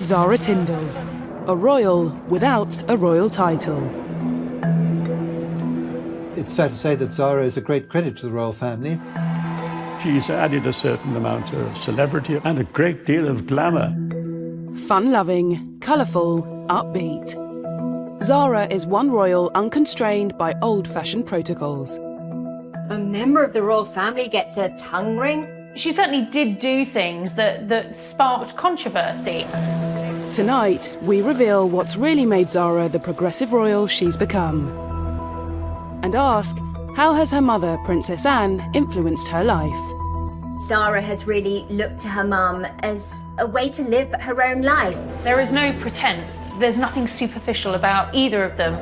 Zara Tindall, a royal without a royal title. It's fair to say that Zara is a great credit to the royal family. She's added a certain amount of celebrity and a great deal of glamour. Fun-loving, colourful, upbeat. Zara is one royal unconstrained by old-fashioned protocols. A member of the royal family gets a tongue ring? She certainly did do things that sparked controversy. Tonight, we reveal what's really made Zara the progressive royal she's become. And ask, how has her mother, Princess Anne, influenced her life? Zara has really looked to her mum as a way to live her own life. There is no pretense. There's nothing superficial about either of them.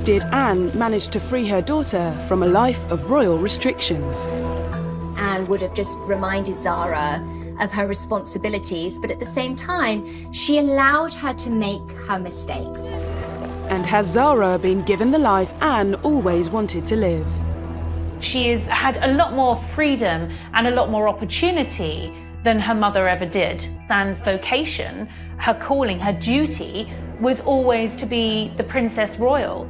Did Anne manage to free her daughter from a life of royal restrictions? Anne would have just reminded Zara of her responsibilities, but at the same time, she allowed her to make her mistakes. And has Zara been given the life Anne always wanted to live? She has had a lot more freedom and a lot more opportunity than her mother ever did. Anne's vocation, her calling, her duty was always to be the Princess Royal.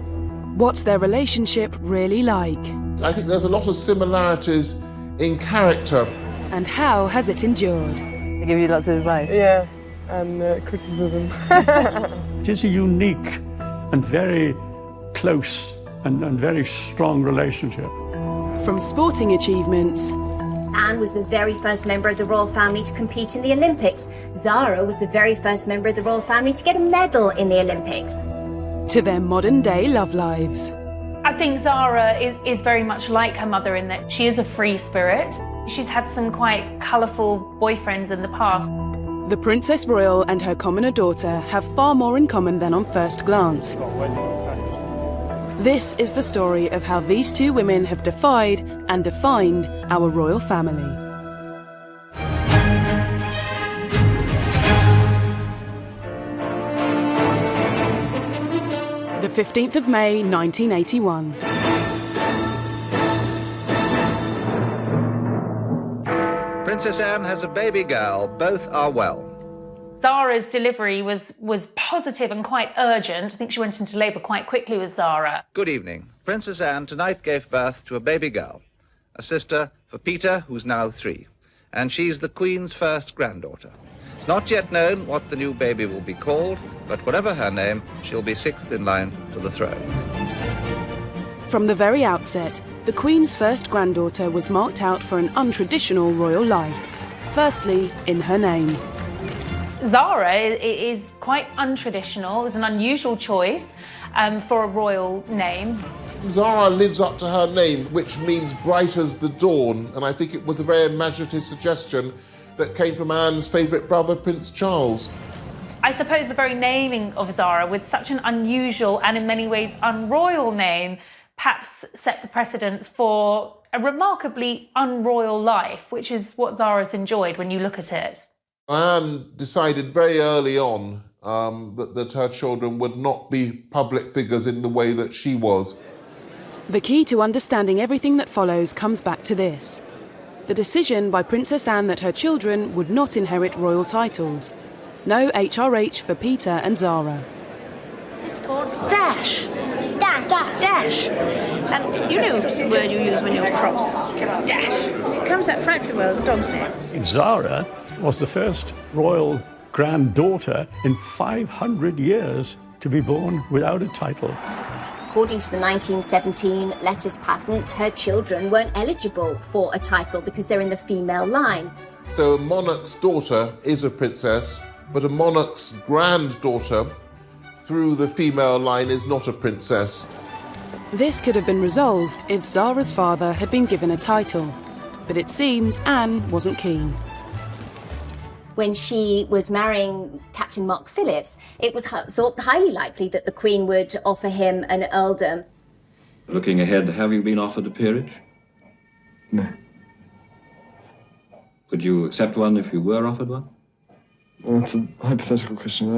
What's their relationship really like? I think there's a lot of similarities in character. And how has it endured? They give you lots of advice. Yeah, and criticism. It is a unique and very close and very strong relationship. From sporting achievements... Anne was the very first member of the royal family to compete in the Olympics. Zara was the very first member of the royal family to get a medal in the Olympics. To their modern-day love lives. I think Zara is very much like her mother in that she is a free spirit. She's had some quite colourful boyfriends in the past. The Princess Royal and her commoner daughter have far more in common than on first glance. This is the story of how these two women have defied and defined our royal family. The 15th of May, 1981. Princess Anne has a baby girl. Both are well. Zara's delivery was positive and quite urgent. I think she went into labour quite quickly with Zara. Good evening. Princess Anne tonight gave birth to a baby girl, a sister for Peter, who's now 3. And she's the Queen's first granddaughter. It's not yet known what the new baby will be called, but whatever her name, she'll be 6th in line to the throne. From the very outset, the Queen's first granddaughter was marked out for an untraditional royal life. Firstly, in her name. Zara is quite untraditional. It was an unusual choice for a royal name. Zara lives up to her name, which means bright as the dawn, and I think it was a very imaginative suggestion that came from Anne's favourite brother, Prince Charles. I suppose the very naming of Zara, with such an unusual and in many ways unroyal name, perhaps set the precedence for a remarkably unroyal life, which is what Zara's enjoyed when you look at it. Anne decided very early on that her children would not be public figures in the way that she was. The key to understanding everything that follows comes back to this. The decision by Princess Anne that her children would not inherit royal titles. No HRH for Peter and Zara. It's called dash. Dash. And you know the word you use when you're cross. Dash. It comes out frightfully well as a dog's name. Zara was the first royal granddaughter in 500 years to be born without a title. According to the 1917 letters patent, her children weren't eligible for a title because they're in the female line. So a monarch's daughter is a princess, but a monarch's granddaughter through the female line is not a princess. This could have been resolved if Zara's father had been given a title, but it seems Anne wasn't keen. When she was marrying Captain Mark Phillips, it was thought highly likely that the Queen would offer him an earldom. Looking ahead, have you been offered a peerage? No. Would you accept one if you were offered one? Well, that's a hypothetical question.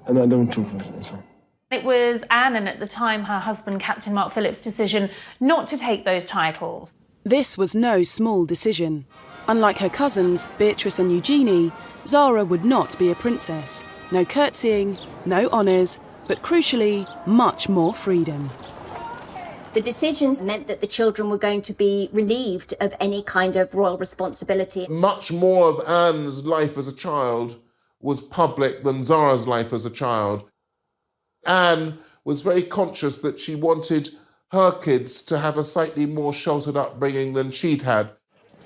I don't talk about it, sorry. It was Anne and at the time her husband, Captain Mark Phillips' decision not to take those titles. This was no small decision. Unlike her cousins, Beatrice and Eugenie, Zara would not be a princess. No curtsying, no honours, but crucially, much more freedom. The decisions meant that the children were going to be relieved of any kind of royal responsibility. Much more of Anne's life as a child was public than Zara's life as a child. Anne was very conscious that she wanted her kids to have a slightly more sheltered upbringing than she'd had.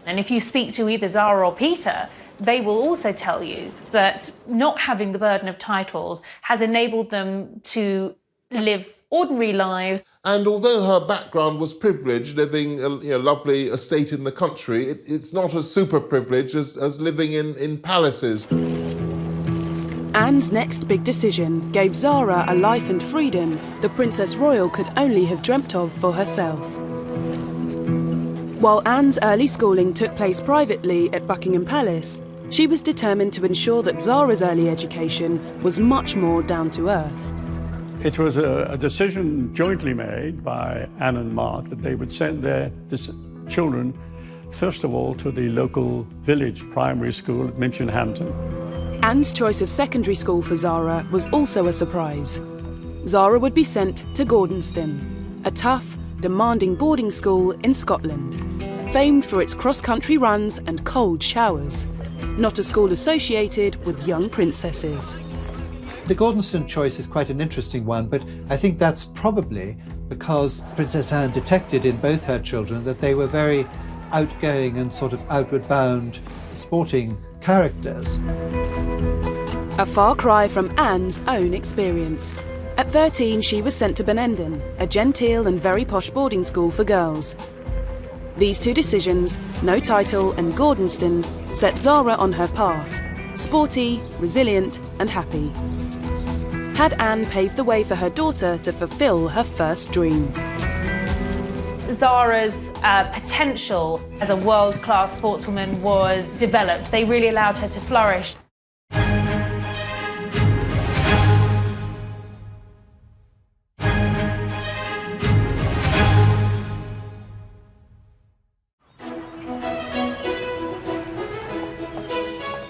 And if you speak to either Zara or Peter, they will also tell you that not having the burden of titles has enabled them to live ordinary lives. And although her background was privileged, living a lovely estate in the country, it's not as super privileged as living in palaces. Anne's next big decision gave Zara a life and freedom the Princess Royal could only have dreamt of for herself. While Anne's early schooling took place privately at Buckingham Palace, she was determined to ensure that Zara's early education was much more down to earth. It was a decision jointly made by Anne and Mark that they would send their children, first of all, to the local village primary school at Minchinhampton. Anne's choice of secondary school for Zara was also a surprise. Zara would be sent to Gordonston, a tough, demanding boarding school in Scotland, famed for its cross-country runs and cold showers, not a school associated with young princesses. The Gordonston choice is quite an interesting one, but I think that's probably because Princess Anne detected in both her children that they were very outgoing and sort of outward-bound sporting characters. A far cry from Anne's own experience. At 13, she was sent to Benenden, a genteel and very posh boarding school for girls. These two decisions, no title and Gordonston, set Zara on her path, sporty, resilient and happy. Had Anne paved the way for her daughter to fulfil her first dream? Zara's potential as a world-class sportswoman was developed. They really allowed her to flourish.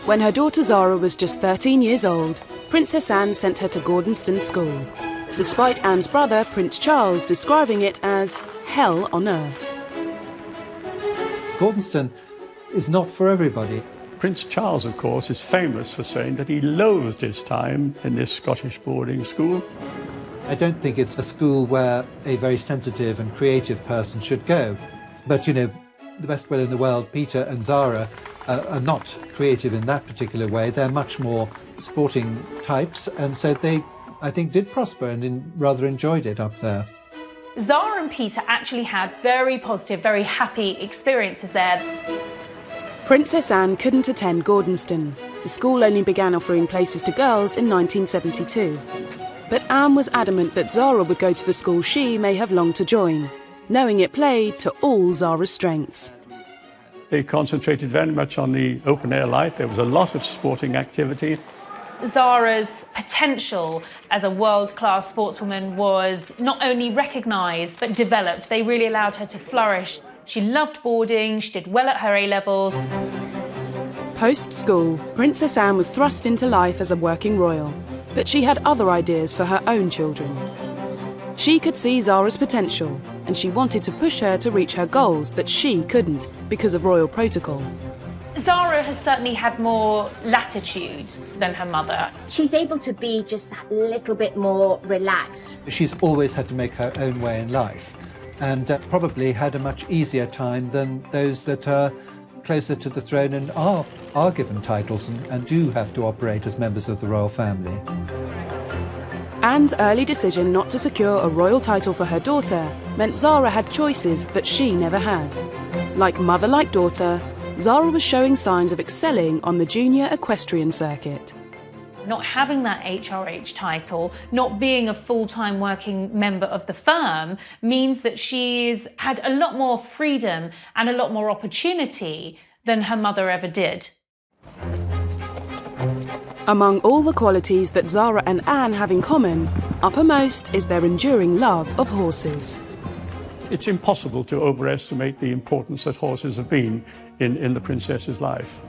When her daughter Zara was just 13 years old, Princess Anne sent her to Gordonston School, despite Anne's brother, Prince Charles, describing it as hell on earth. Gordonston is not for everybody. Prince Charles, of course, is famous for saying that he loathed his time in this Scottish boarding school. I don't think it's a school where a very sensitive and creative person should go. But, the best will in the world, Peter and Zara, are not creative in that particular way. They're much more sporting types, and so they, I think, did prosper and rather enjoyed it up there. Zara and Peter actually had very positive, very happy experiences there. Princess Anne couldn't attend Gordonston. The school only began offering places to girls in 1972. But Anne was adamant that Zara would go to the school she may have longed to join, knowing it played to all Zara's strengths. They concentrated very much on the open-air life. There was a lot of sporting activity. Zara's potential as a world-class sportswoman was not only recognised but developed. They really allowed her to flourish. She loved boarding, she did well at her A-levels. Post-school, Princess Anne was thrust into life as a working royal, but she had other ideas for her own children. She could see Zara's potential, and she wanted to push her to reach her goals that she couldn't because of royal protocol. Zara has certainly had more latitude than her mother. She's able to be just that little bit more relaxed. She's always had to make her own way in life, and probably had a much easier time than those that are closer to the throne and are given titles and do have to operate as members of the royal family. Anne's early decision not to secure a royal title for her daughter meant Zara had choices that she never had. Like mother, like daughter, Zara was showing signs of excelling on the junior equestrian circuit. Not having that HRH title, not being a full-time working member of the firm, means that she's had a lot more freedom and a lot more opportunity than her mother ever did. Among all the qualities that Zara and Anne have in common, uppermost is their enduring love of horses. It's impossible to overestimate the importance that horses have been in the princess's life.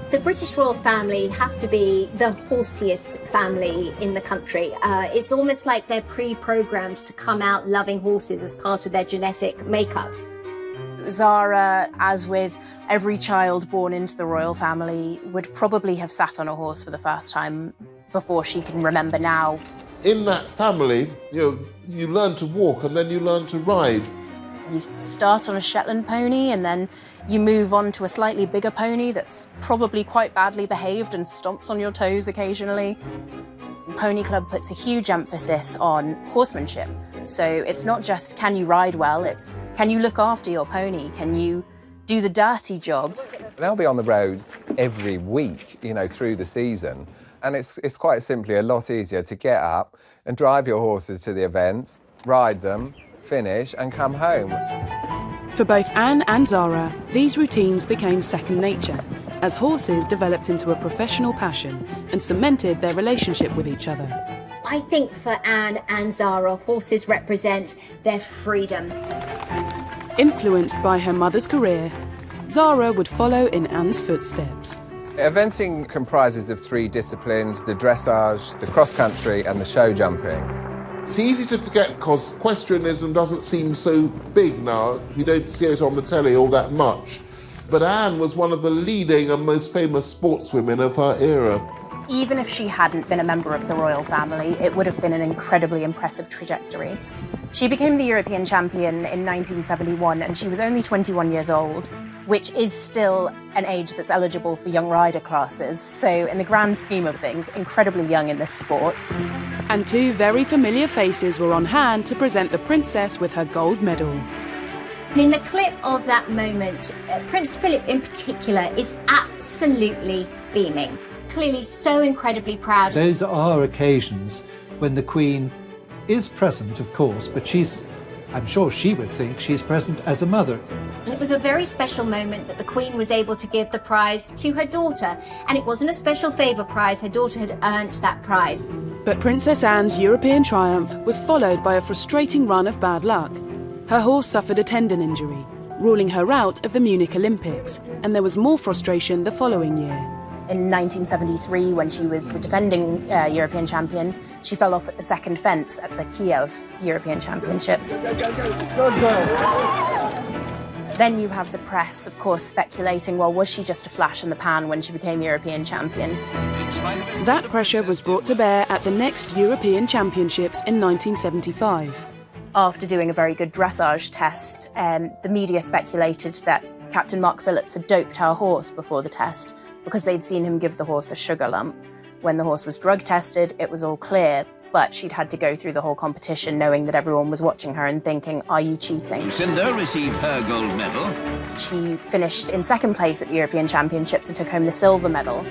The British royal family have to be the horseiest family in the country. It's almost like they're pre-programmed to come out loving horses as part of their genetic makeup. Zara, as with every child born into the royal family, would probably have sat on a horse for the first time before she can remember now. In that family, you learn to walk and then you learn to ride. You start on a Shetland pony and then you move on to a slightly bigger pony that's probably quite badly behaved and stomps on your toes occasionally. Pony Club puts a huge emphasis on horsemanship. So it's not just can you ride well, it's can you look after your pony, can you do the dirty jobs. They'll be on the road every week, through the season. And it's quite simply a lot easier to get up and drive your horses to the events, ride them, finish and come home. For both Anne and Zara, these routines became second nature as horses developed into a professional passion and cemented their relationship with each other. I think for Anne and Zara, horses represent their freedom. Influenced by her mother's career, Zara would follow in Anne's footsteps. Eventing comprises of 3 disciplines: the dressage, the cross-country and the show jumping. It's easy to forget because equestrianism doesn't seem so big now. You don't see it on the telly all that much. But Anne was one of the leading and most famous sportswomen of her era. Even if she hadn't been a member of the royal family, it would have been an incredibly impressive trajectory. She became the European champion in 1971 and she was only 21 years old, which is still an age that's eligible for young rider classes. So in the grand scheme of things, incredibly young in this sport. And 2 very familiar faces were on hand to present the princess with her gold medal. In the clip of that moment, Prince Philip in particular is absolutely beaming. Clearly so incredibly proud. Those are occasions when the Queen is present, of course, but I'm sure she would think she's present as a mother. And it was a very special moment that the Queen was able to give the prize to her daughter. And it wasn't a special favour prize, her daughter had earned that prize. But Princess Anne's European triumph was followed by a frustrating run of bad luck. Her horse suffered a tendon injury, ruling her out of the Munich Olympics, and there was more frustration the following year. In 1973, when she was the defending European champion, she fell off at the second fence at the Kiev European Championships. Then you have the press, of course, speculating, well, was she just a flash in the pan when she became European champion? That pressure was brought to bear at the next European Championships in 1975. After doing a very good dressage test, the media speculated that Captain Mark Phillips had doped her horse before the test because they'd seen him give the horse a sugar lump. When the horse was drug tested, it was all clear, but she'd had to go through the whole competition knowing that everyone was watching her and thinking, are you cheating? Lucinda received her gold medal. She finished in second place at the European Championships and took home the silver medal.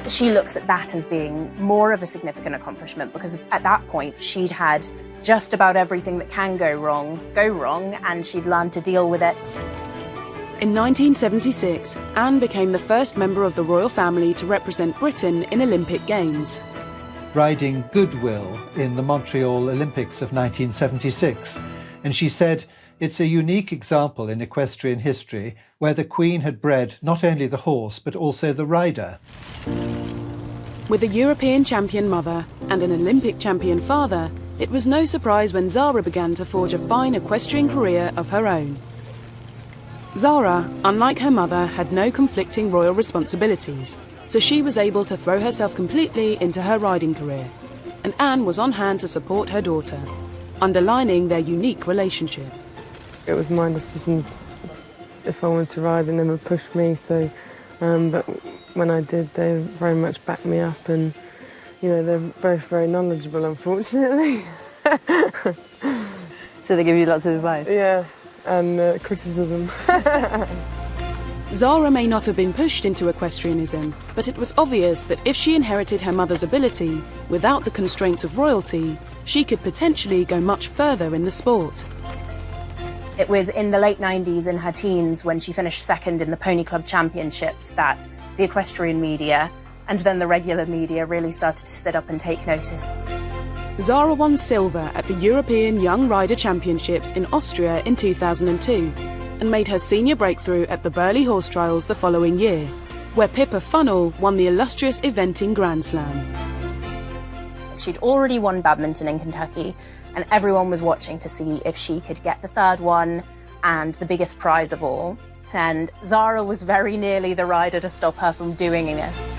She looks at that as being more of a significant accomplishment because at that point she'd had just about everything that can go wrong, and she'd learned to deal with it. In 1976, Anne became the first member of the royal family to represent Britain in Olympic Games. Riding Goodwill in the Montreal Olympics of 1976, and she said, "It's a unique example in equestrian history where the Queen had bred not only the horse but also the rider." With a European champion mother and an Olympic champion father, it was no surprise when Zara began to forge a fine equestrian career of her own. Zara, unlike her mother, had no conflicting royal responsibilities, so she was able to throw herself completely into her riding career, and Anne was on hand to support her daughter, underlining their unique relationship. It was my decision if I wanted to ride and never pushed me, so but when I did, they very much backed me up, and they're both very knowledgeable, unfortunately. So they give you lots of advice? Yeah, and criticism. Zara may not have been pushed into equestrianism, but it was obvious that if she inherited her mother's ability, without the constraints of royalty, she could potentially go much further in the sport. It was in the late 90s, in her teens, when she finished second in the Pony Club Championships, that the equestrian media and then the regular media really started to sit up and take notice. Zara won silver at the European Young Rider Championships in Austria in 2002. and made her senior breakthrough at the Burghley Horse Trials the following year, where Pippa Funnell won the illustrious eventing Grand Slam. She'd already won badminton in Kentucky, and everyone was watching to see if she could get the third one and the biggest prize of all. And Zara was very nearly the rider to stop her from doing this.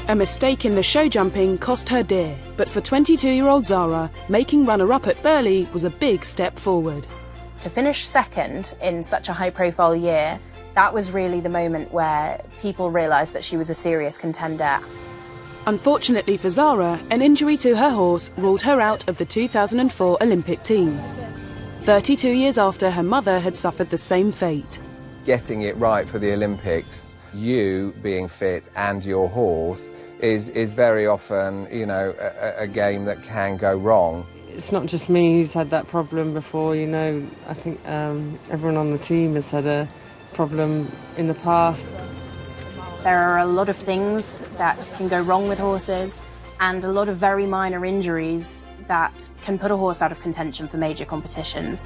A mistake in the show jumping cost her dear, but for 22-year-old Zara, making runner-up at Burghley was a big step forward. To finish second in such a high-profile year, that was really the moment where people realised that she was a serious contender. Unfortunately for Zara, an injury to her horse ruled her out of the 2004 Olympic team. 32 years after her mother had suffered the same fate. Getting it right for the Olympics, you being fit and your horse is very often, you know, a game that can go wrong. It's not just me who's had that problem before, you know. I think everyone on the team has had a problem in the past. There are a lot of things that can go wrong with horses and a lot of very minor injuries that can put a horse out of contention for major competitions.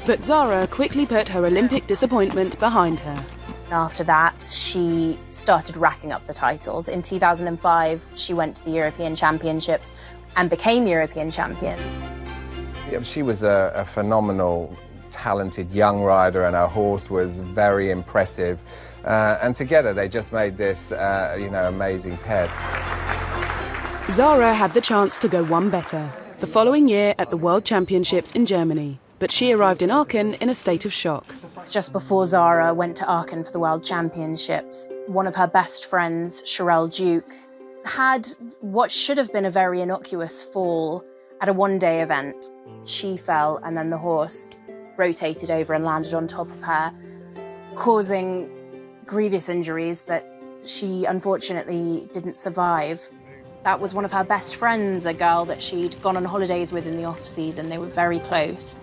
But Zara quickly put her Olympic disappointment behind her. After that, she started racking up the titles. In 2005, she went to the European Championships and became European champion. Yeah, she was a phenomenal, talented young rider, and her horse was very impressive. And together they just made this, you know, amazing pair. Zara had the chance to go one better, the following year at the World Championships in Germany, but she arrived in Aachen in a state of shock. Just before Zara went to Aachen for the World Championships, one of her best friends, Sherelle Duke, had what should have been a very innocuous fall at a one-day event. She fell and then the horse rotated over and landed on top of her, causing grievous injuries that she unfortunately didn't survive. That was one of her best friends, a girl that she'd gone on holidays with in the off-season. They were very close.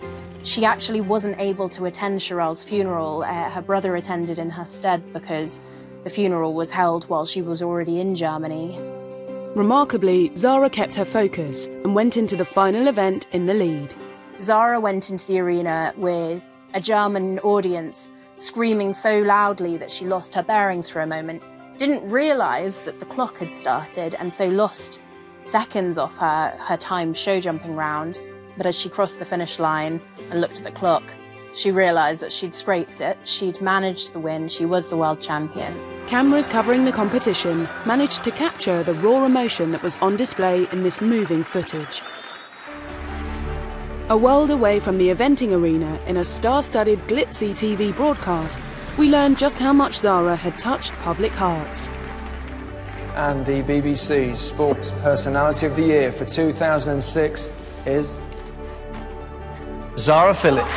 She actually wasn't able to attend Sherelle's funeral. Her brother attended in her stead because the funeral was held while she was already in Germany. Remarkably, Zara kept her focus and went into the final event in the lead. Zara went into the arena with a German audience screaming so loudly that she lost her bearings for a moment, didn't realise that the clock had started and so lost seconds off her timed show jumping round. But as she crossed the finish line and looked at the clock, she realised that she'd scraped it, she'd managed the win, she was the world champion. Cameras covering the competition managed to capture the raw emotion that was on display in this moving footage. A world away from the eventing arena, in a star-studded glitzy TV broadcast, we learned just how much Zara had touched public hearts. And the BBC Sports Personality of the Year for 2006 is Zara Phillips.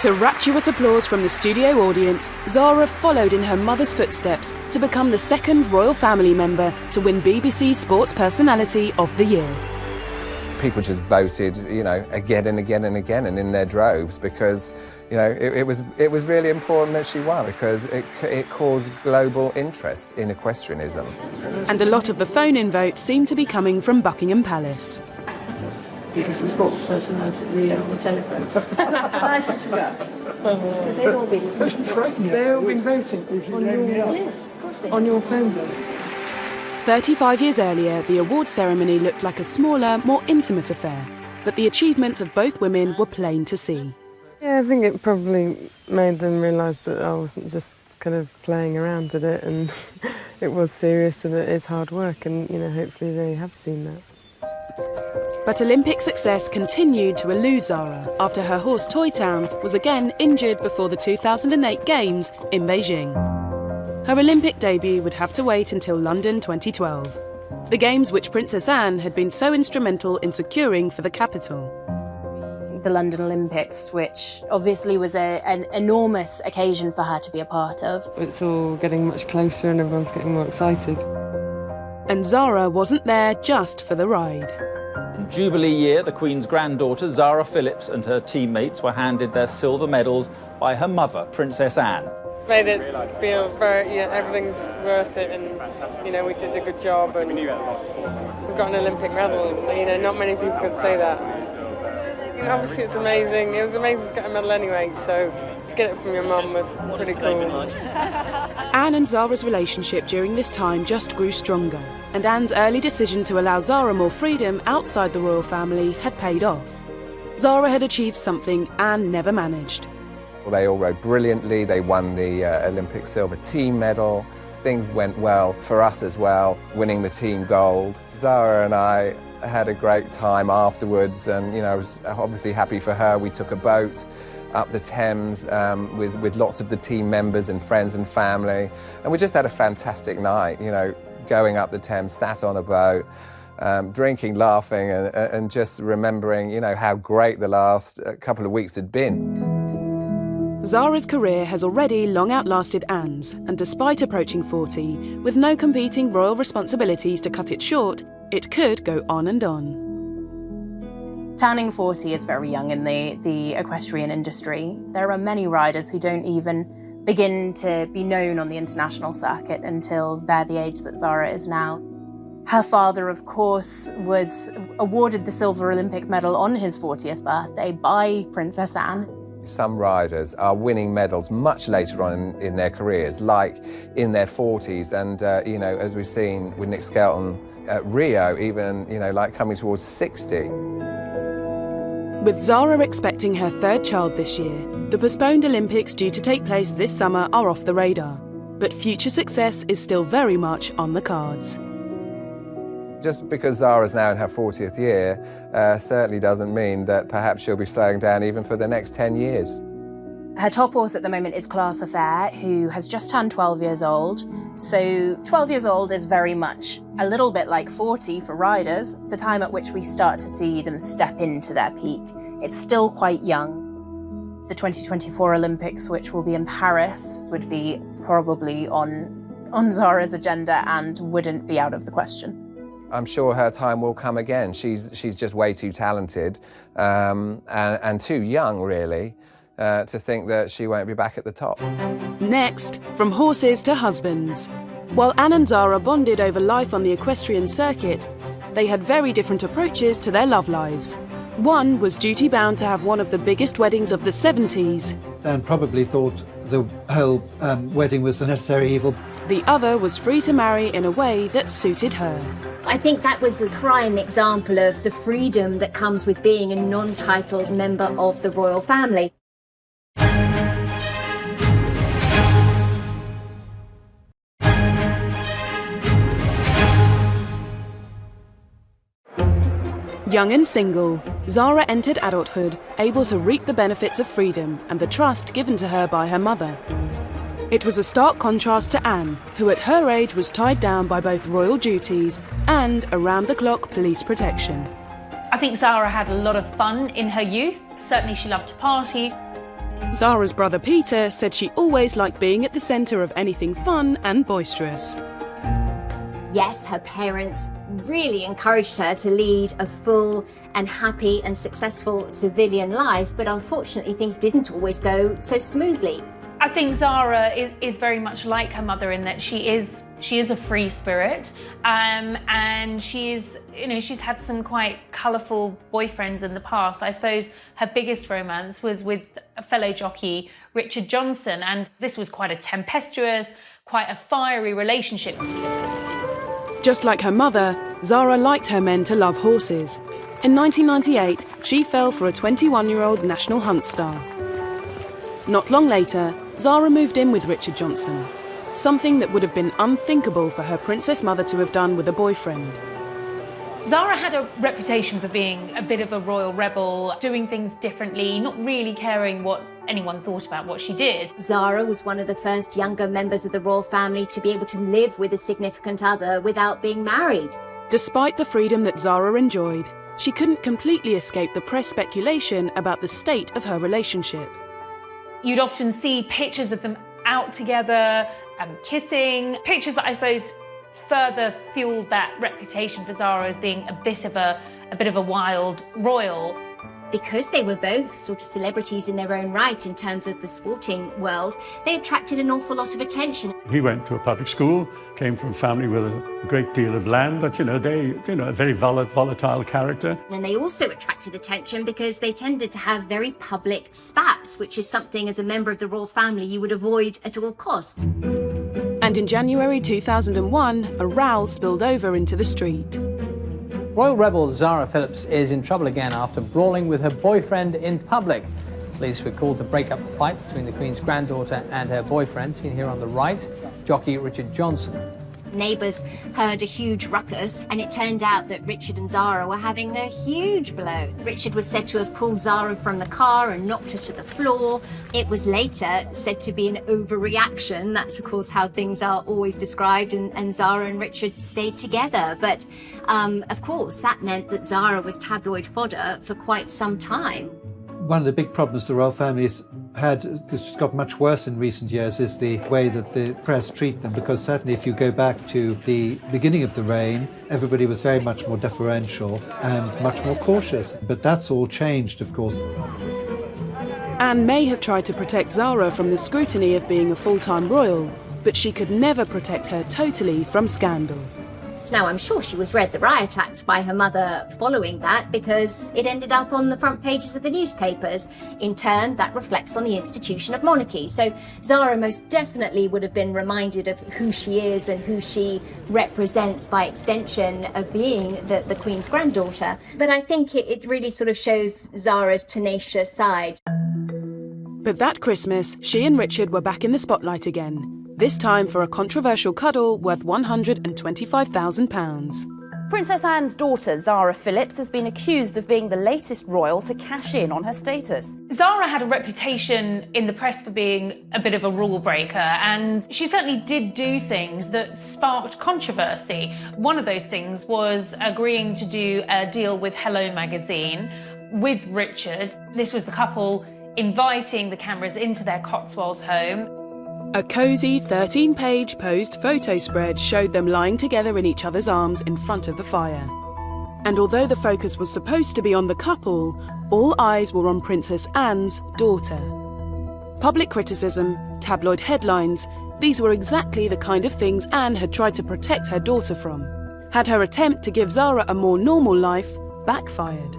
To rapturous applause from the studio audience, Zara followed in her mother's footsteps to become the second royal family member to win BBC Sports Personality of the Year. People just voted, you know, again and again and again, and in their droves, because, you know, it was really important that she won, because it caused global interest in equestrianism. And a lot of the phone-in votes seem to be coming from Buckingham Palace. BBC Sports Personality of the Year on the telephone. They've all been voting on your phone. 35 years earlier, the award ceremony looked like a smaller, more intimate affair, but the achievements of both women were plain to see. Yeah, I think it probably made them realise that I wasn't just kind of playing around at it, and it was serious and it is hard work, and, you know, hopefully they have seen that. But Olympic success continued to elude Zara after her horse Toy Town was again injured before the 2008 Games in Beijing. Her Olympic debut would have to wait until London 2012, the Games which Princess Anne had been so instrumental in securing for the capital. The London Olympics, which obviously was an enormous occasion for her to be a part of. It's all getting much closer and everyone's getting more excited. And Zara wasn't there just for the ride. Jubilee year, the Queen's granddaughter, Zara Phillips, and her teammates were handed their silver medals by her mother, Princess Anne. Made it feel very, everything's worth it, and, you know, we did a good job, and we got an Olympic medal. You know, not many people could say that. Obviously it's amazing. It was amazing to get a medal anyway, so to get it from your mum was pretty cool. Anne and Zara's relationship during this time just grew stronger, and Anne's early decision to allow Zara more freedom outside the royal family had paid off. Zara had achieved something Anne never managed. Well, they all rode brilliantly. They won the Olympic silver team medal. Things went well for us as well, winning the team gold. Zara and I had a great time afterwards, and I was obviously happy for her. We took a boat up the Thames with lots of the team members and friends and family, and we just had a fantastic night, going up the Thames, sat on a boat, drinking, laughing, and just remembering, how great the last couple of weeks had been. Zara's career has already long outlasted Anne's, and despite approaching 40, with no competing royal responsibilities to cut it short, it could go on and on. Turning 40 is very young in the equestrian industry. There are many riders who don't even begin to be known on the international circuit until they're the age that Zara is now. Her father, of course, was awarded the silver Olympic medal on his 40th birthday by Princess Anne. Some riders are winning medals much later on in their careers, like in their 40s, and as we've seen with Nick Skelton at Rio, even like coming towards 60. With Zara expecting her third child this year, the postponed Olympics due to take place this summer are off the radar, but future success is still very much on the cards. Just because Zara's now in her 40th year certainly doesn't mean that perhaps she'll be slowing down even for the next 10 years. Her top horse at the moment is Class Affair, who has just turned 12 years old. So 12 years old is very much a little bit like 40 for riders, the time at which we start to see them step into their peak. It's still quite young. The 2024 Olympics, which will be in Paris, would be probably on Zara's agenda and wouldn't be out of the question. I'm sure her time will come again. She's just way too talented and too young, really, to think that she won't be back at the top. Next, from horses to husbands. While Anne and Zara bonded over life on the equestrian circuit, they had very different approaches to their love lives. One was duty-bound to have one of the biggest weddings of the 70s. And probably thought the whole wedding was a necessary evil. The other was free to marry in a way that suited her. I think that was a prime example of the freedom that comes with being a non-titled member of the royal family. Young and single, Zara entered adulthood, able to reap the benefits of freedom and the trust given to her by her mother. It was a stark contrast to Anne, who at her age was tied down by both royal duties and around-the-clock police protection. I think Zara had a lot of fun in her youth. Certainly she loved to party. Zara's brother Peter said she always liked being at the centre of anything fun and boisterous. Yes, her parents really encouraged her to lead a full and happy and successful civilian life, but unfortunately things didn't always go so smoothly. I think Zara is very much like her mother in that she is a free spirit, and she's had some quite colourful boyfriends in the past. I suppose her biggest romance was with a fellow jockey, Richard Johnson, and this was quite a tempestuous, quite a fiery relationship. Just like her mother, Zara liked her men to love horses. In 1998, she fell for a 21-year-old National Hunt star. Not long later, Zara moved in with Richard Johnson, something that would have been unthinkable for her princess mother to have done with a boyfriend. Zara had a reputation for being a bit of a royal rebel, doing things differently, not really caring what anyone thought about what she did. Zara was one of the first younger members of the royal family to be able to live with a significant other without being married. Despite the freedom that Zara enjoyed, she couldn't completely escape the press speculation about the state of her relationship. You'd often see pictures of them out together, kissing, pictures that I suppose further fueled that reputation for Zara as being a bit of a wild royal. Because they were both sort of celebrities in their own right in terms of the sporting world, they attracted an awful lot of attention. He went to a public school, came from a family with a great deal of land, but, a very volatile character. And they also attracted attention because they tended to have very public spats, which is something as a member of the royal family you would avoid at all costs. And in January 2001, a row spilled over into the street. Royal rebel Zara Phillips is in trouble again after brawling with her boyfriend in public. Police were called to break up the fight between the Queen's granddaughter and her boyfriend, seen here on the right, jockey Richard Johnson. Neighbours heard a huge ruckus, and it turned out that Richard and Zara were having a huge blow. Richard was said to have pulled Zara from the car and knocked her to the floor. It was later said to be an overreaction. That's, of course, how things are always described, and Zara and Richard stayed together. But, of course, that meant that Zara was tabloid fodder for quite some time. One of the big problems the royal family's had, which got much worse in recent years, is the way that the press treat them, because certainly if you go back to the beginning of the reign, everybody was very much more deferential and much more cautious. But that's all changed, of course. Anne may have tried to protect Zara from the scrutiny of being a full-time royal, but she could never protect her totally from scandal. Now, I'm sure she was read the Riot Act by her mother following that, because it ended up on the front pages of the newspapers. In turn, that reflects on the institution of monarchy. So Zara most definitely would have been reminded of who she is and who she represents by extension of being the Queen's granddaughter. But I think it really sort of shows Zara's tenacious side. But that Christmas, she and Richard were back in the spotlight again. This time for a controversial cuddle worth £125,000. Princess Anne's daughter, Zara Phillips, has been accused of being the latest royal to cash in on her status. Zara had a reputation in the press for being a bit of a rule breaker, and she certainly did do things that sparked controversy. One of those things was agreeing to do a deal with Hello magazine with Richard. This was the couple inviting the cameras into their Cotswold home. A cosy 13-page posed photo spread showed them lying together in each other's arms in front of the fire. And although the focus was supposed to be on the couple, all eyes were on Princess Anne's daughter. Public criticism, tabloid headlines, these were exactly the kind of things Anne had tried to protect her daughter from. Had her attempt to give Zara a more normal life backfired?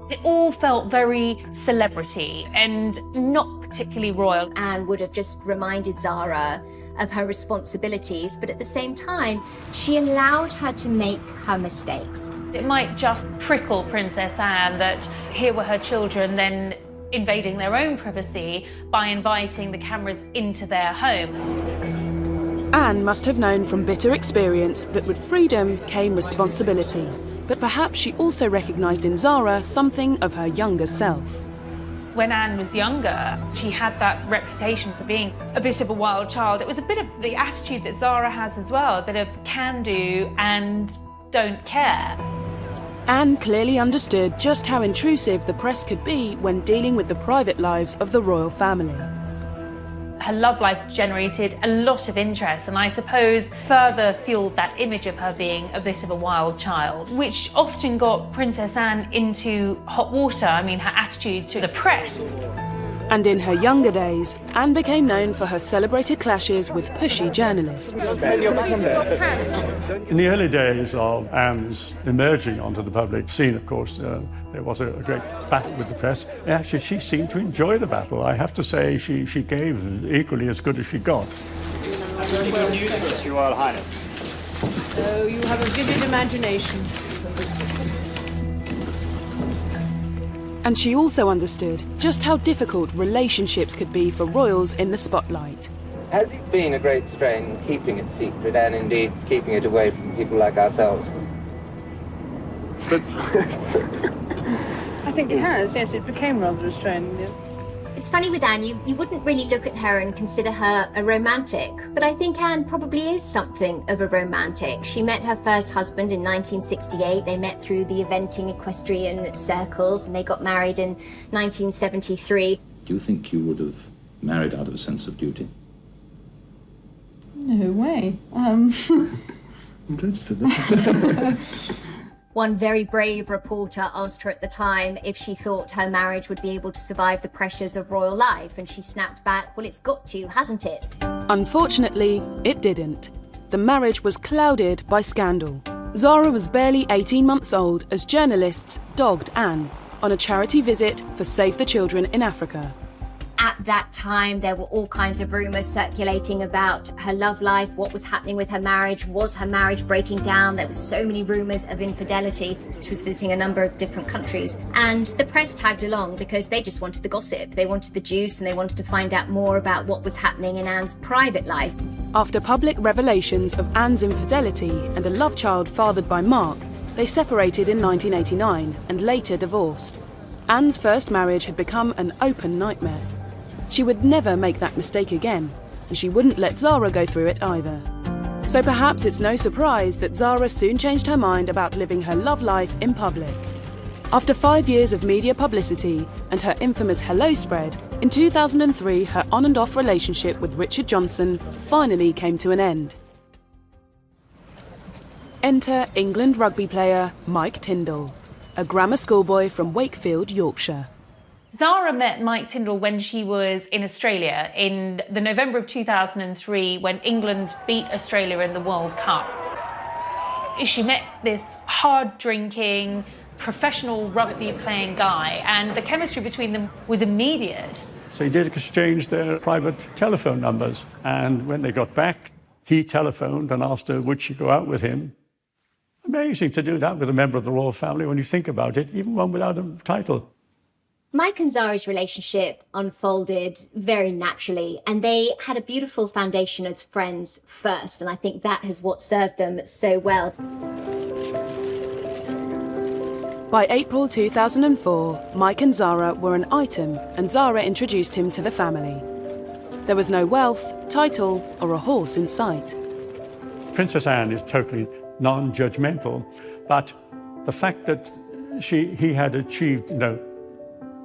It all felt very celebrity and not particularly royal. Anne would have just reminded Zara of her responsibilities, but at the same time, she allowed her to make her mistakes. It might just prickle Princess Anne that here were her children then invading their own privacy by inviting the cameras into their home. Anne must have known from bitter experience that with freedom came responsibility. But perhaps she also recognised in Zara something of her younger self. When Anne was younger, she had that reputation for being a bit of a wild child. It was a bit of the attitude that Zara has as well, a bit of can do and don't care. Anne clearly understood just how intrusive the press could be when dealing with the private lives of the royal family. Her love life generated a lot of interest, and I suppose further fueled that image of her being a bit of a wild child, which often got Princess Anne into hot water. I mean, her attitude to the press. And in her younger days, Anne became known for her celebrated clashes with pushy journalists. In the early days of Anne's emerging onto the public scene, of course, there was a great battle with the press. Actually, she seemed to enjoy the battle. I have to say she gave equally as good as she got. Very good news for us, Your Royal Highness. So you have a vivid imagination. And she also understood just how difficult relationships could be for royals in the spotlight. Has it been a great strain keeping it secret and indeed keeping it away from people like ourselves? I think it has, yes, it became rather a strain. Yeah. It's funny with Anne, you wouldn't really look at her and consider her a romantic, but I think Anne probably is something of a romantic. She met her first husband in 1968. They met through the eventing equestrian circles, and they got married in 1973. Do you think you would have married out of a sense of duty? No way. I'm glad you said that. One very brave reporter asked her at the time if she thought her marriage would be able to survive the pressures of royal life, and she snapped back, well, it's got to, hasn't it? Unfortunately, it didn't. the marriage was clouded by scandal. Zara was barely 18 months old as journalists dogged Anne on a charity visit for Save the Children in Africa. At that time, there were all kinds of rumours circulating about her love life, what was happening with her marriage, was her marriage breaking down? There were so many rumours of infidelity. She was visiting a number of different countries. And the press tagged along because they just wanted the gossip. They wanted the juice and they wanted to find out more about what was happening in Anne's private life. After public revelations of Anne's infidelity and a love child fathered by Mark, they separated in 1989 and later divorced. Anne's first marriage had become an open nightmare. She would never make that mistake again, and she wouldn't let Zara go through it either. So perhaps it's no surprise that Zara soon changed her mind about living her love life in public. After 5 years of media publicity and her infamous hello spread, in 2003 her on and off relationship with Richard Johnson finally came to an end. Enter England rugby player Mike Tindall, a grammar schoolboy from Wakefield, Yorkshire. Zara met Mike Tindall when she was in Australia in the November of 2003 when England beat Australia in the World Cup. She met this hard-drinking, professional rugby-playing guy, and the chemistry between them was immediate. So they did exchange their private telephone numbers, and when they got back, he telephoned and asked her would she go out with him. Amazing to do that with a member of the royal family when you think about it, even one without a title. Mike and Zara's relationship unfolded very naturally, and they had a beautiful foundation as friends first, and I think that is what served them so well. By April 2004, Mike and Zara were an item, and Zara introduced him to the family. There was no wealth, title, or a horse in sight. Princess Anne is totally non-judgmental, but the fact that he had achieved,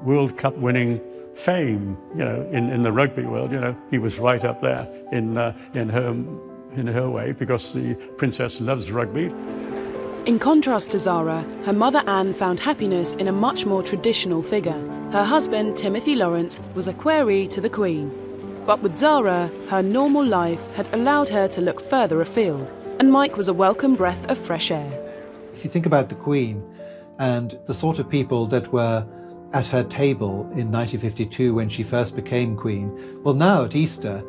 World Cup winning fame, in the rugby world, he was right up there in her way because the princess loves rugby. In contrast to Zara, her mother Anne found happiness in a much more traditional figure. Her husband, Timothy Lawrence, was a query to the Queen. But with Zara, her normal life had allowed her to look further afield, and Mike was a welcome breath of fresh air. If you think about the Queen and the sort of people that were at her table in 1952 when she first became Queen, well, now at Easter,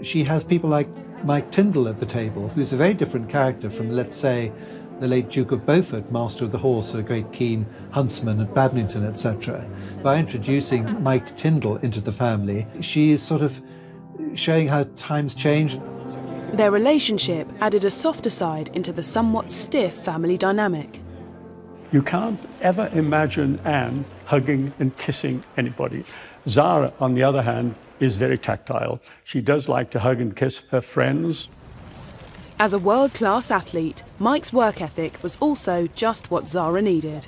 she has people like Mike Tindall at the table, who's a very different character from, let's say, the late Duke of Beaufort, Master of the Horse, a great keen huntsman at badminton, etc. By introducing Mike Tindall into the family, she is sort of showing how times change. Their relationship added a softer side into the somewhat stiff family dynamic. You can't ever imagine Anne hugging and kissing anybody. Zara, on the other hand, is very tactile. She does like to hug and kiss her friends. As a world-class athlete, Mike's work ethic was also just what Zara needed.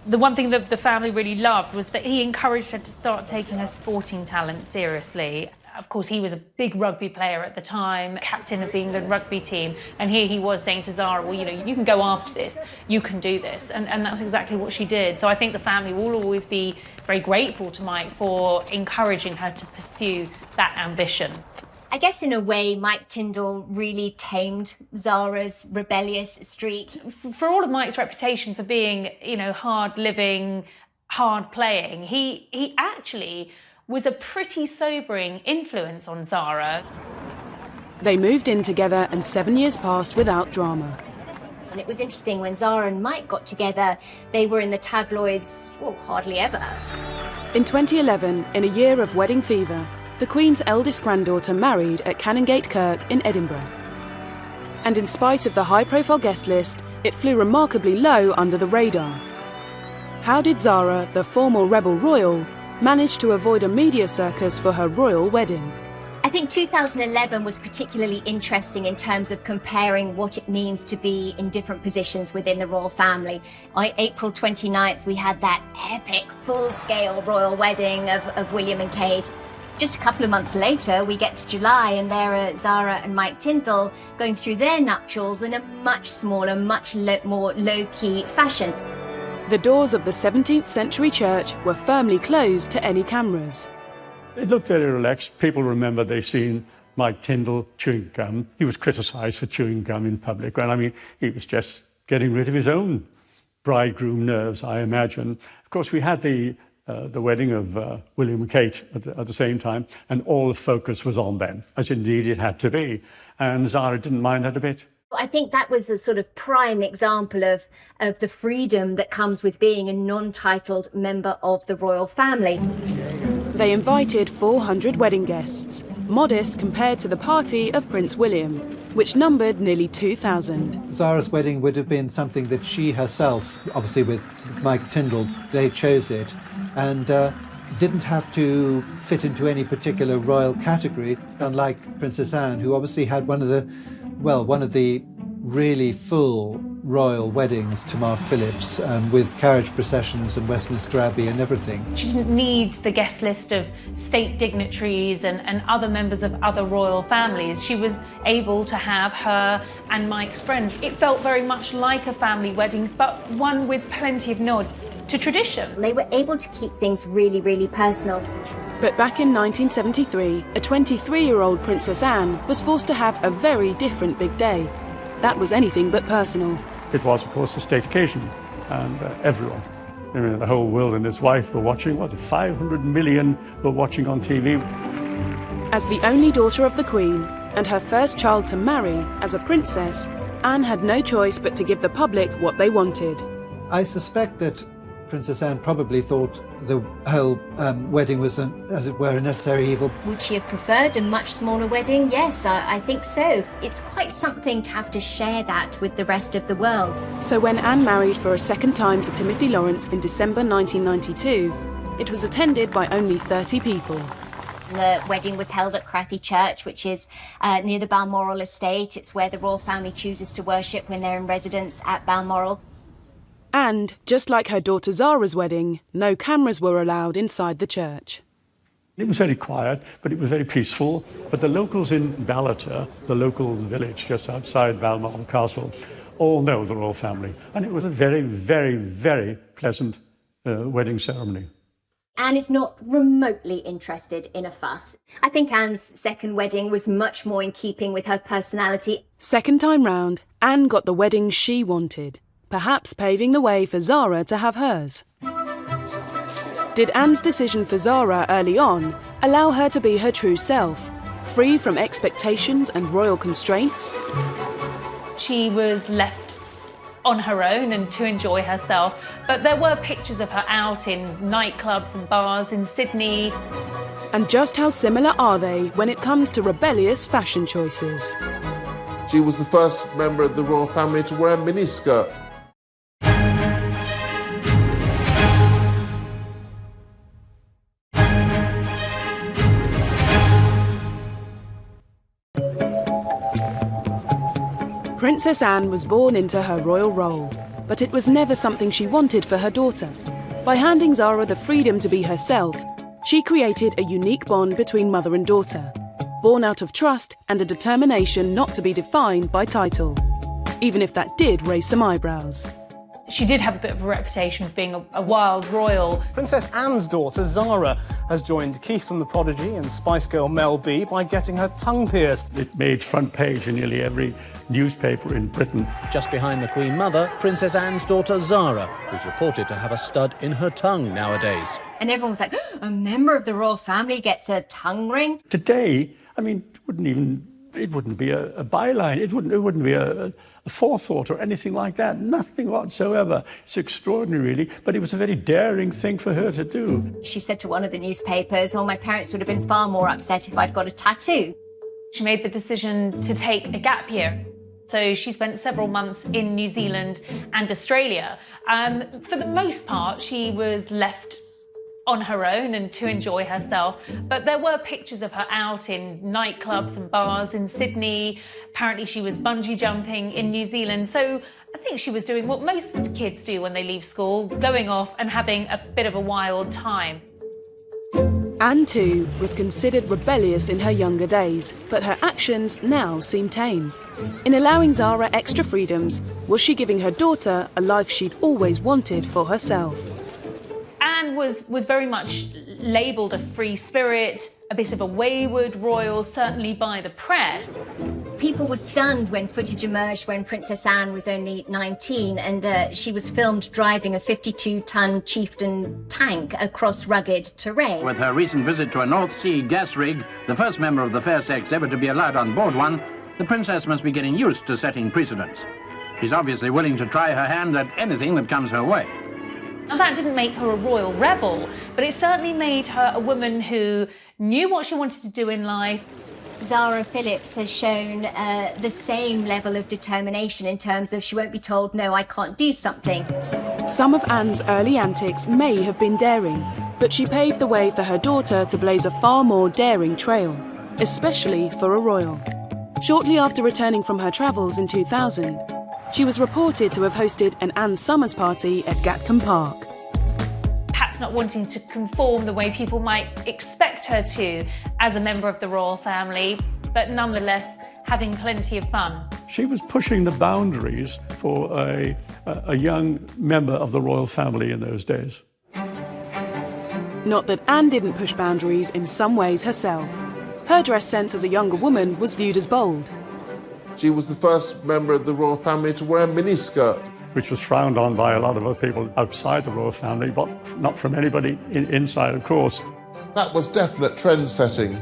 The one thing that the family really loved was that he encouraged her to start taking her sporting talent seriously. Of course, he was a big rugby player at the time, captain of the England rugby team, and here he was saying to Zara, well, you can go after this, you can do this, and that's exactly what she did. So I think the family will always be very grateful to Mike for encouraging her to pursue that ambition. I guess in a way, Mike Tindall really tamed Zara's rebellious streak. For all of Mike's reputation for being, hard-living, hard-playing, he actually was a pretty sobering influence on Zara. They moved in together and 7 years passed without drama. And it was interesting, when Zara and Mike got together, they were in the tabloids, hardly ever. In 2011, in a year of wedding fever, the Queen's eldest granddaughter married at Canongate Kirk in Edinburgh. And in spite of the high-profile guest list, it flew remarkably low under the radar. How did Zara, the former rebel royal, manage to avoid a media circus for her royal wedding? I think 2011 was particularly interesting in terms of comparing what it means to be in different positions within the royal family. On April 29th, we had that epic, full-scale royal wedding of William and Kate. Just a couple of months later, we get to July, and there are Zara and Mike Tindall going through their nuptials in a much smaller, much more low-key fashion. The doors of the 17th century church were firmly closed to any cameras. It looked very relaxed. People remember they've seen Mike Tyndall chewing gum. He was criticised for chewing gum in public. And I mean, he was just getting rid of his own bridegroom nerves, I imagine. Of course, we had the wedding of William and Kate at the same time, and all the focus was on them, as indeed it had to be. And Zara didn't mind that a bit. I think that was a sort of prime example of the freedom that comes with being a non-titled member of the royal family. They invited 400 wedding guests, modest compared to the party of Prince William, which numbered nearly 2,000. Zara's wedding would have been something that she herself, obviously with Mike Tyndall, they chose it, and didn't have to fit into any particular royal category, unlike Princess Anne, who obviously had one of the really full royal weddings to Mark Phillips, with carriage processions and Westminster Abbey and everything. She didn't need the guest list of state dignitaries and other members of other royal families. She was able to have her and Mike's friends. It felt very much like a family wedding, but one with plenty of nods to tradition. They were able to keep things really, really personal. But back in 1973, a 23-year-old Princess Anne was forced to have a very different big day. That was anything but personal. It was, of course, a state occasion, and everyone, the whole world and his wife were watching. 500 million were watching on TV. As the only daughter of the Queen, and her first child to marry as a princess, Anne had no choice but to give the public what they wanted. I suspect that Princess Anne probably thought the whole wedding was, as it were, a necessary evil. Would she have preferred a much smaller wedding? Yes, I think so. It's quite something to have to share that with the rest of the world. So when Anne married for a second time to Timothy Lawrence in December 1992, it was attended by only 30 people. The wedding was held at Crathy Church, which is near the Balmoral estate. It's where the royal family chooses to worship when they're in residence at Balmoral. And, just like her daughter Zara's wedding, no cameras were allowed inside the church. It was very quiet, but it was very peaceful. But the locals in Ballater, the local village just outside Balmoral Castle, all know the royal family. And it was a very, very, very pleasant wedding ceremony. Anne is not remotely interested in a fuss. I think Anne's second wedding was much more in keeping with her personality. Second time round, Anne got the wedding she wanted, perhaps paving the way for Zara to have hers. Did Anne's decision for Zara early on allow her to be her true self, free from expectations and royal constraints? She was left on her own and to enjoy herself, but there were pictures of her out in nightclubs and bars in Sydney. And just how similar are they when it comes to rebellious fashion choices? She was the first member of the royal family to wear a miniskirt. Princess Anne was born into her royal role, but it was never something she wanted for her daughter. By handing Zara the freedom to be herself, she created a unique bond between mother and daughter, born out of trust and a determination not to be defined by title, even if that did raise some eyebrows. She did have a bit of a reputation of being a wild royal. Princess Anne's daughter, Zara, has joined Keith and the Prodigy and Spice Girl Mel B by getting her tongue pierced. It made front page in nearly every newspaper in Britain. Just behind the Queen Mother, Princess Anne's daughter, Zara, who's reported to have a stud in her tongue nowadays. And everyone was like, a member of the royal family gets a tongue ring? Today, I mean, it wouldn't be a byline. It wouldn't be a forethought or anything like that. Nothing whatsoever. It's extraordinary, really, but it was a very daring thing for her to do. She said to one of the newspapers, my parents would have been far more upset if I'd got a tattoo. She made the decision to take a gap year. So she spent several months in New Zealand and Australia. For the most part, she was left on her own and to enjoy herself. But there were pictures of her out in nightclubs and bars in Sydney. Apparently she was bungee jumping in New Zealand. So I think she was doing what most kids do when they leave school, going off and having a bit of a wild time. Anne, too, was considered rebellious in her younger days, but her actions now seem tame. In allowing Zara extra freedoms, was she giving her daughter a life she'd always wanted for herself? Anne was very much labelled a free spirit, a bit of a wayward royal, certainly by the press. People were stunned when footage emerged when Princess Anne was only 19 and she was filmed driving a 52-ton chieftain tank across rugged terrain. With her recent visit to a North Sea gas rig, the first member of the fair sex ever to be allowed on board one, the princess must be getting used to setting precedents. She's obviously willing to try her hand at anything that comes her way. And that didn't make her a royal rebel, but it certainly made her a woman who knew what she wanted to do in life. Zara Phillips has shown the same level of determination in terms of she won't be told, no, I can't do something. Some of Anne's early antics may have been daring, but she paved the way for her daughter to blaze a far more daring trail, especially for a royal. Shortly after returning from her travels in 2000, she was reported to have hosted an Anne Summers party at Gatcombe Park. Perhaps not wanting to conform the way people might expect her to as a member of the royal family, but nonetheless having plenty of fun. She was pushing the boundaries for a young member of the royal family in those days. Not that Anne didn't push boundaries in some ways herself. Her dress sense as a younger woman was viewed as bold. She was the first member of the royal family to wear a miniskirt. Which was frowned on by a lot of other people outside the royal family, but not from anybody inside, of course. That was definite trend setting.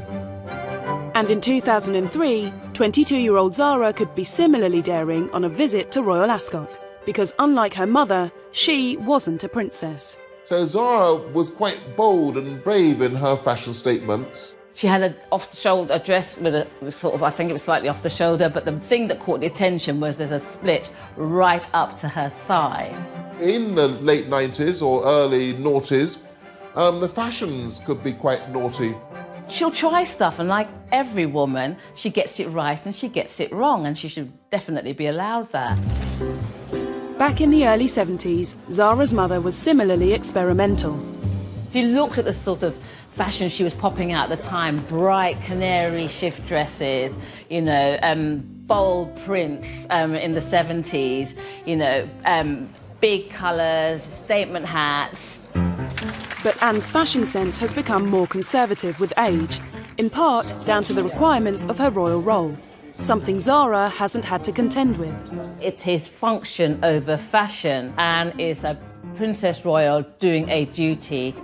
And in 2003, 22-year-old Zara could be similarly daring on a visit to Royal Ascot, because unlike her mother, she wasn't a princess. So Zara was quite bold and brave in her fashion statements. She had an off-the-shoulder dress with a sort of, I think it was slightly off the shoulder, but the thing that caught the attention was there's a split right up to her thigh. In the late 90s or early noughties, the fashions could be quite naughty. She'll try stuff, and like every woman, she gets it right and she gets it wrong, and she should definitely be allowed that. Back in the early 70s, Zara's mother was similarly experimental. If you looked at the sort of fashion she was popping out at the time, bright canary shift dresses, you know, bold prints in the 70s, you know, big colours, statement hats. But Anne's fashion sense has become more conservative with age, in part down to the requirements of her royal role, something Zara hasn't had to contend with. It's his function over fashion. Anne is a princess royal doing a duty.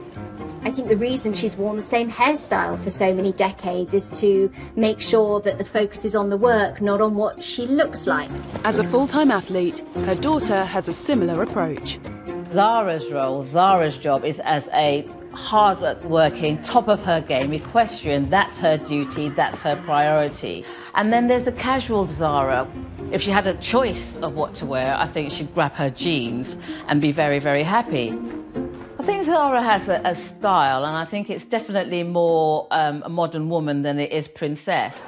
I think the reason she's worn the same hairstyle for so many decades is to make sure that the focus is on the work, not on what she looks like. As a full-time athlete, her daughter has a similar approach. Zara's role, Zara's job is as a hard-working, top of her game equestrian. That's her duty, that's her priority. And then there's the casual Zara. If she had a choice of what to wear, I think she'd grab her jeans and be very, very happy. I think Zara has a style, and I think it's definitely more a modern woman than it is princess.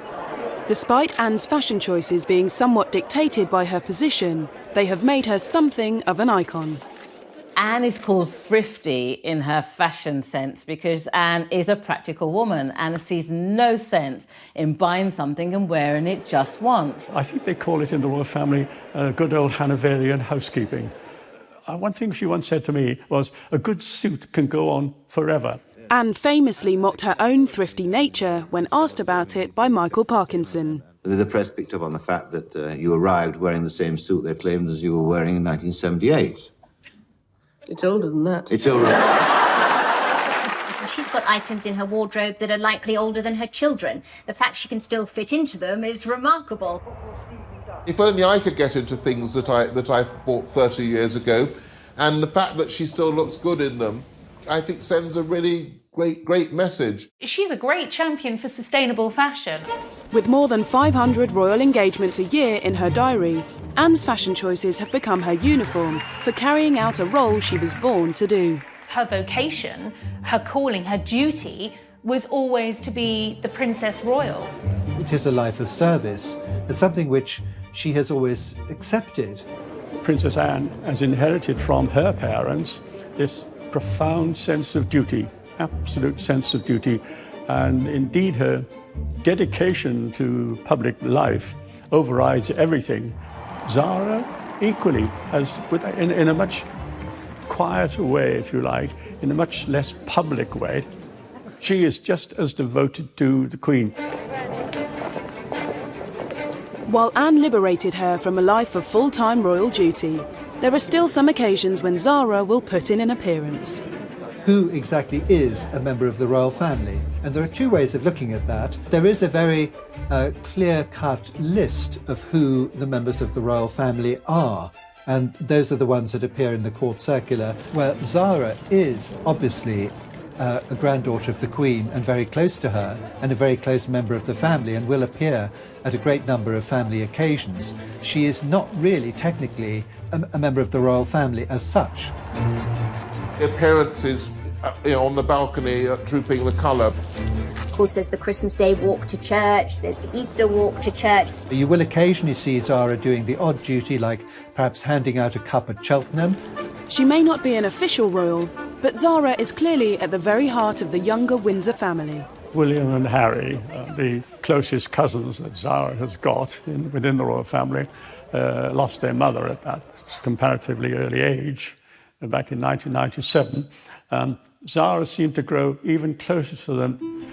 Despite Anne's fashion choices being somewhat dictated by her position, they have made her something of an icon. Anne is called thrifty in her fashion sense because Anne is a practical woman and sees no sense in buying something and wearing it just once. I think they call it in the royal family good old Hanoverian housekeeping. One thing she once said to me was, a good suit can go on forever. Anne famously mocked her own thrifty nature when asked about it by Michael Parkinson. The press picked up on the fact that you arrived wearing the same suit they claimed as you were wearing in 1978. It's older than that. It's older. She's got items in her wardrobe that are likely older than her children. The fact she can still fit into them is remarkable. If only I could get into things that I bought 30 years ago, and the fact that she still looks good in them, I think sends a really great message. She's a great champion for sustainable fashion. With more than 500 royal engagements a year in her diary, Anne's fashion choices have become her uniform for carrying out a role she was born to do. Her vocation, her calling, her duty was always to be the Princess Royal. It is a life of service. It's something which she has always accepted. Princess Anne has inherited from her parents this profound sense of duty, absolute sense of duty, and indeed her dedication to public life overrides everything. Zara equally has, in a much quieter way, if you like, in a much less public way. She is just as devoted to the Queen. While Anne liberated her from a life of full-time royal duty, there are still some occasions when Zara will put in an appearance. Who exactly is a member of the royal family? And there are two ways of looking at that. There is a very clear-cut list of who the members of the royal family are. And those are the ones that appear in the court circular, where Zara is obviously a granddaughter of the Queen and very close to her, and a very close member of the family, and will appear at a great number of family occasions. She is not really technically a member of the royal family as such. Appearances, on the balcony, drooping the colour. Of course, there's the Christmas Day walk to church, there's the Easter walk to church. You will occasionally see Zara doing the odd duty, like perhaps handing out a cup at Cheltenham. She may not be an official royal, but Zara is clearly at the very heart of the younger Windsor family. William and Harry, the closest cousins that Zara has got within the royal family, lost their mother at that comparatively early age, back in 1997. Zara seemed to grow even closer to them.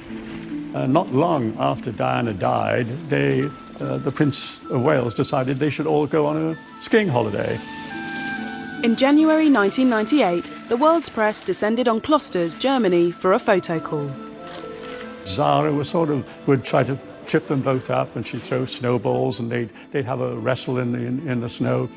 Not long after Diana died, the Prince of Wales decided they should all go on a skiing holiday. In January 1998, the world's press descended on Klosters, Germany, for a photo call. Zara would try to trip them both up, and she'd throw snowballs, and they'd have a wrestle in the snow.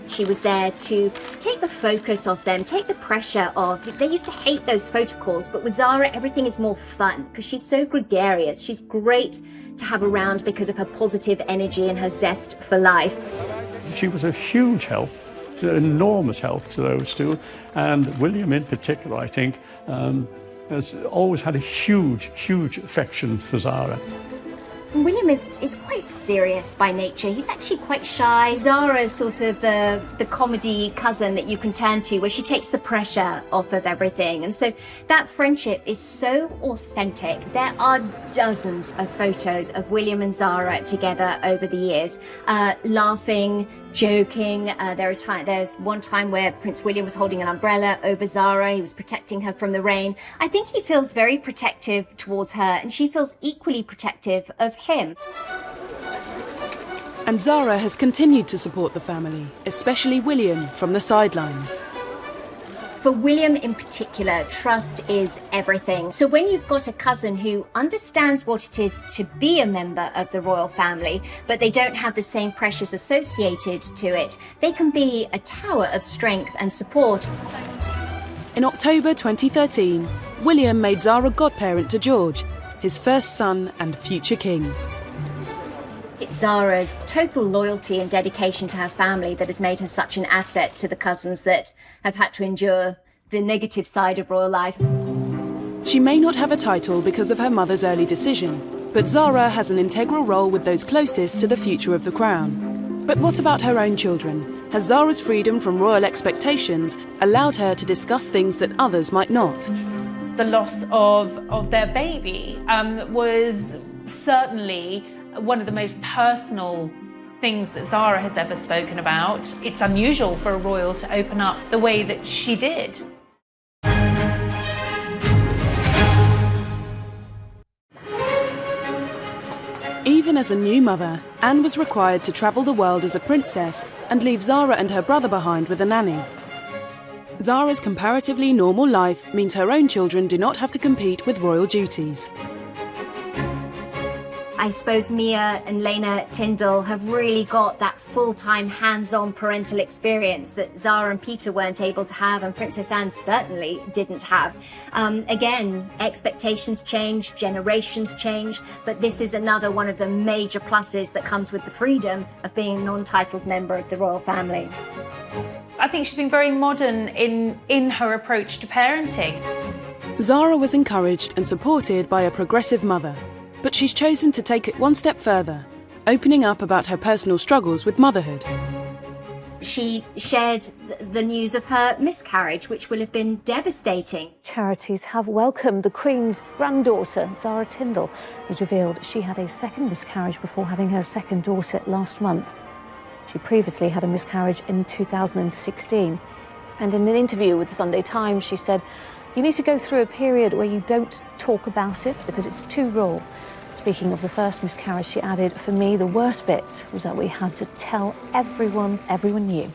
She was there to take the focus off them, take the pressure off. They used to hate those photo calls, but with Zara, everything is more fun because she's so gregarious. She's great to have around because of her positive energy and her zest for life. She was a huge help, an enormous help to those two. And William in particular, I think, has always had a huge, huge affection for Zara. William is quite serious by nature. He's actually quite shy. Zara is sort of the comedy cousin that you can turn to, where she takes the pressure off of everything. And so that friendship is so authentic. There are dozens of photos of William and Zara together over the years, laughing, joking. There's one time where Prince William was holding an umbrella over Zara. He was protecting her from the rain. I think he feels very protective towards her, and she feels equally protective of him. And Zara has continued to support the family, especially William, from the sidelines. For William in particular, trust is everything. So when you've got a cousin who understands what it is to be a member of the royal family, but they don't have the same pressures associated to it, they can be a tower of strength and support. In October 2013, William made Zara godparent to George, his first son and future king. It's Zara's total loyalty and dedication to her family that has made her such an asset to the cousins that have had to endure the negative side of royal life. She may not have a title because of her mother's early decision, but Zara has an integral role with those closest to the future of the crown. But what about her own children? Has Zara's freedom from royal expectations allowed her to discuss things that others might not? The loss of their baby was certainly one of the most personal things that Zara has ever spoken about. It's unusual for a royal to open up the way that she did. Even as a new mother, Anne was required to travel the world as a princess and leave Zara and her brother behind with a nanny. Zara's comparatively normal life means her own children do not have to compete with royal duties. I suppose Mia and Lena Tyndall have really got that full-time hands-on parental experience that Zara and Peter weren't able to have, and Princess Anne certainly didn't have. Again, expectations change, generations change, but this is another one of the major pluses that comes with the freedom of being a non-titled member of the royal family. I think she's been very modern in her approach to parenting. Zara was encouraged and supported by a progressive mother. But she's chosen to take it one step further, opening up about her personal struggles with motherhood. She shared the news of her miscarriage, which will have been devastating. Charities have welcomed the Queen's granddaughter, Zara Tyndall, who's revealed she had a second miscarriage before having her second daughter last month. She previously had a miscarriage in 2016. And in an interview with the Sunday Times, she said, You need to go through a period where you don't talk about it because it's too raw. Speaking of the first miscarriage, she added, for me, the worst bit was that we had to tell everyone knew.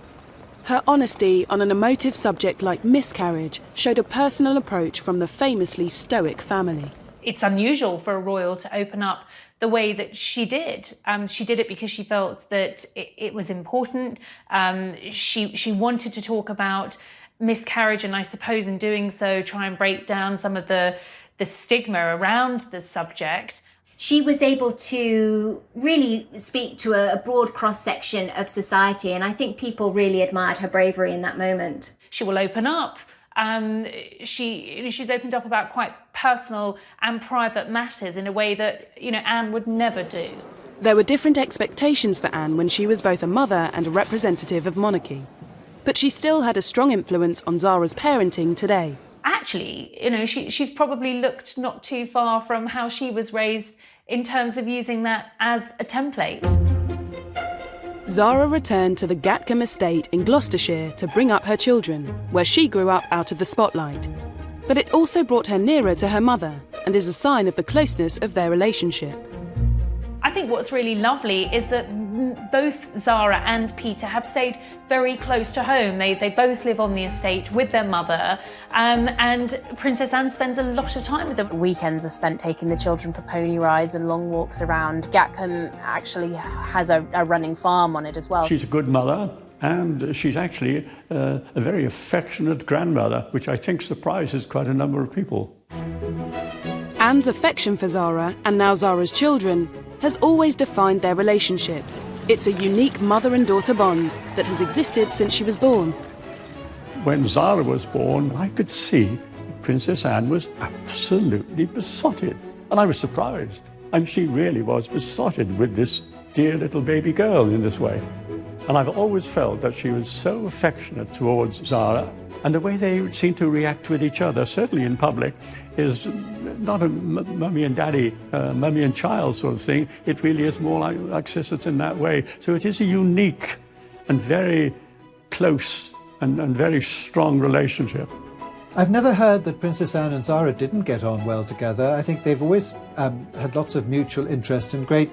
Her honesty on an emotive subject like miscarriage showed a personal approach from the famously stoic family. It's unusual for a royal to open up the way that she did. She did it because she felt that it was important. She wanted to talk about miscarriage, and I suppose in doing so try and break down some of the stigma around the subject. She was able to really speak to a broad cross-section of society, and I think people really admired her bravery in that moment. She will open up. She's opened up about quite personal and private matters in a way that, Anne would never do. There were different expectations for Anne when she was both a mother and a representative of monarchy. But she still had a strong influence on Zara's parenting today. Actually, she's probably looked not too far from how she was raised in terms of using that as a template. Zara returned to the Gatcombe estate in Gloucestershire to bring up her children, where she grew up out of the spotlight. But it also brought her nearer to her mother and is a sign of the closeness of their relationship. I think what's really lovely is that both Zara and Peter have stayed very close to home. They both live on the estate with their mother, and Princess Anne spends a lot of time with them. Weekends are spent taking the children for pony rides and long walks around. Gatcombe actually has a running farm on it as well. She's a good mother, and she's actually a very affectionate grandmother, which I think surprises quite a number of people. Anne's affection for Zara, and now Zara's children, has always defined their relationship. It's a unique mother and daughter bond that has existed since she was born. When Zara was born, I could see Princess Anne was absolutely besotted. And I was surprised. And she really was besotted with this dear little baby girl in this way. And I've always felt that she was so affectionate towards Zara, and the way they seem to react with each other, certainly in public, is not a mummy and daddy, mummy and child sort of thing. It really is more like sisters in that way. So it is a unique and very close and very strong relationship. I've never heard that Princess Anne and Zara didn't get on well together. I think they've always had lots of mutual interest and great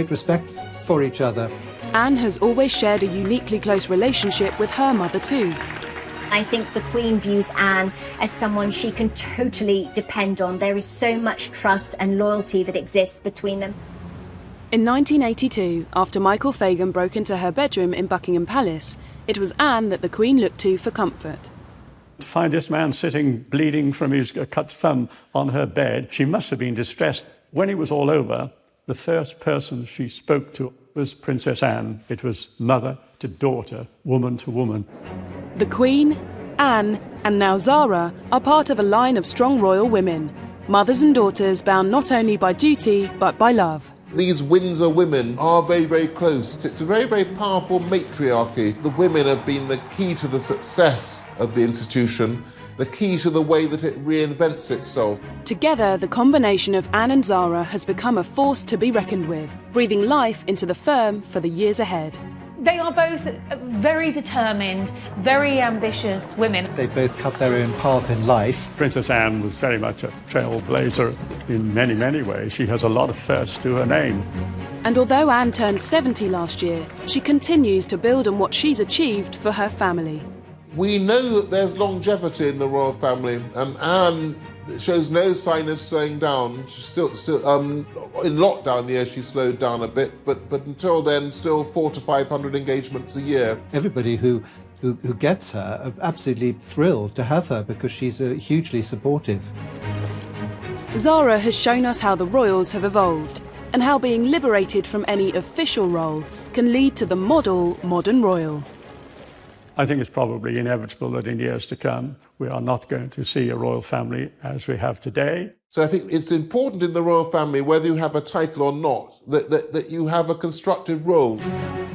respect for each other. Anne has always shared a uniquely close relationship with her mother too. I think the Queen views Anne as someone she can totally depend on. There is so much trust and loyalty that exists between them. In 1982, after Michael Fagan broke into her bedroom in Buckingham Palace, it was Anne that the Queen looked to for comfort. To find this man sitting bleeding from his cut thumb on her bed, she must have been distressed. When it was all over, the first person she spoke to was Princess Anne. It was mother to daughter, woman to woman. The Queen, Anne, and now Zara are part of a line of strong royal women, mothers and daughters bound not only by duty but by love. These Windsor women are very, very close. It's a very, very powerful matriarchy. The women have been the key to the success of the institution, the key to the way that it reinvents itself. Together, the combination of Anne and Zara has become a force to be reckoned with, breathing life into the firm for the years ahead. They are both very determined, very ambitious women. They both cut their own path in life. Princess Anne was very much a trailblazer in many, many ways. She has a lot of firsts to her name. And although Anne turned 70 last year, she continues to build on what she's achieved for her family. We know that there's longevity in the royal family, and Anne shows no sign of slowing down. She's still in lockdown years she slowed down a bit, but until then, still 400 to 500 engagements a year. Everybody who gets her are absolutely thrilled to have her because she's hugely supportive. Zara has shown us how the royals have evolved and how being liberated from any official role can lead to the model modern royal. I think it's probably inevitable that in years to come, we are not going to see a royal family as we have today. So I think it's important in the royal family, whether you have a title or not, that you have a constructive role.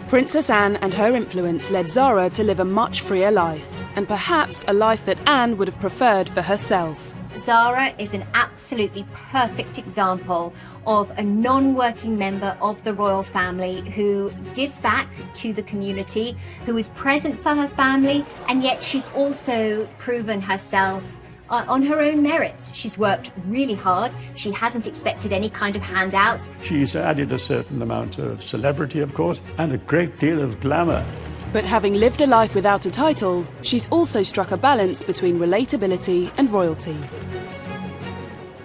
Princess Anne and her influence led Zara to live a much freer life, and perhaps a life that Anne would have preferred for herself. Zara is an absolutely perfect example of a non-working member of the royal family who gives back to the community, who is present for her family, and yet she's also proven herself on her own merits. She's worked really hard. She hasn't expected any kind of handouts. She's added a certain amount of celebrity, of course, and a great deal of glamour. But having lived a life without a title, she's also struck a balance between relatability and royalty.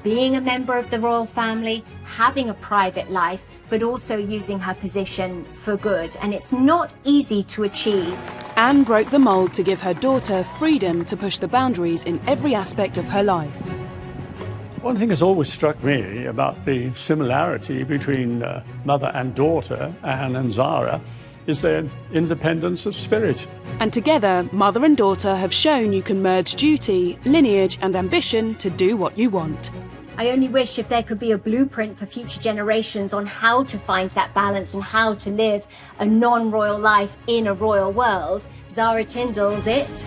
Being a member of the royal family, having a private life, but also using her position for good. And it's not easy to achieve. Anne broke the mould to give her daughter freedom to push the boundaries in every aspect of her life. One thing that's always struck me about the similarity between mother and daughter, Anne and Zara, is their independence of spirit. And together, mother and daughter have shown you can merge duty, lineage and ambition to do what you want. I only wish if there could be a blueprint for future generations on how to find that balance and how to live a non-royal life in a royal world. Zara Tindall's it.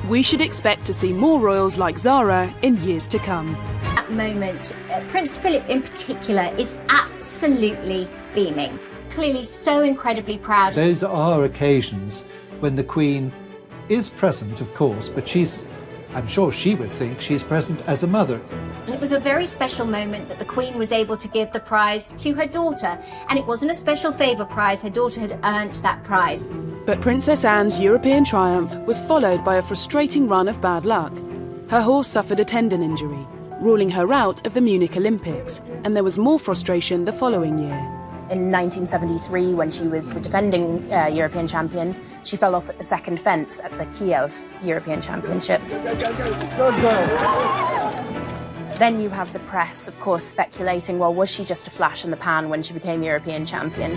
We should expect to see more royals like Zara in years to come. At the moment, Prince Philip in particular is absolutely beaming. Clearly so incredibly proud. Those are occasions when the Queen is present, of course, but I'm sure she would think she's present as a mother. And it was a very special moment that the Queen was able to give the prize to her daughter. And it wasn't a special favour prize, her daughter had earned that prize. But Princess Anne's European triumph was followed by a frustrating run of bad luck. Her horse suffered a tendon injury, ruling her out of the Munich Olympics, and there was more frustration the following year. In 1973, when she was the defending European champion, she fell off at the second fence at the Kiev European Championships. Then you have the press, of course, speculating, well, was she just a flash in the pan when she became European champion?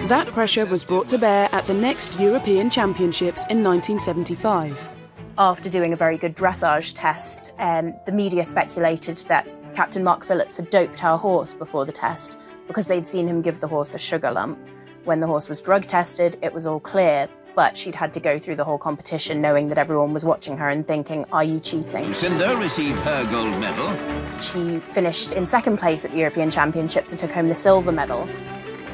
That pressure was brought to bear at the next European Championships in 1975. After doing a very good dressage test, the media speculated that Captain Mark Phillips had doped her horse before the test, because they'd seen him give the horse a sugar lump. When the horse was drug tested, it was all clear, but she'd had to go through the whole competition knowing that everyone was watching her and thinking, are you cheating? Cinder received her gold medal. She finished in second place at the European Championships and took home the silver medal.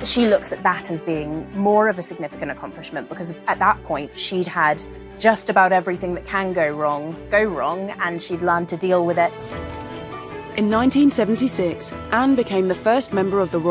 She looks at that as being more of a significant accomplishment because at that point she'd had just about everything that can go wrong, and she'd learned to deal with it. In 1976, Anne became the first member of the Royal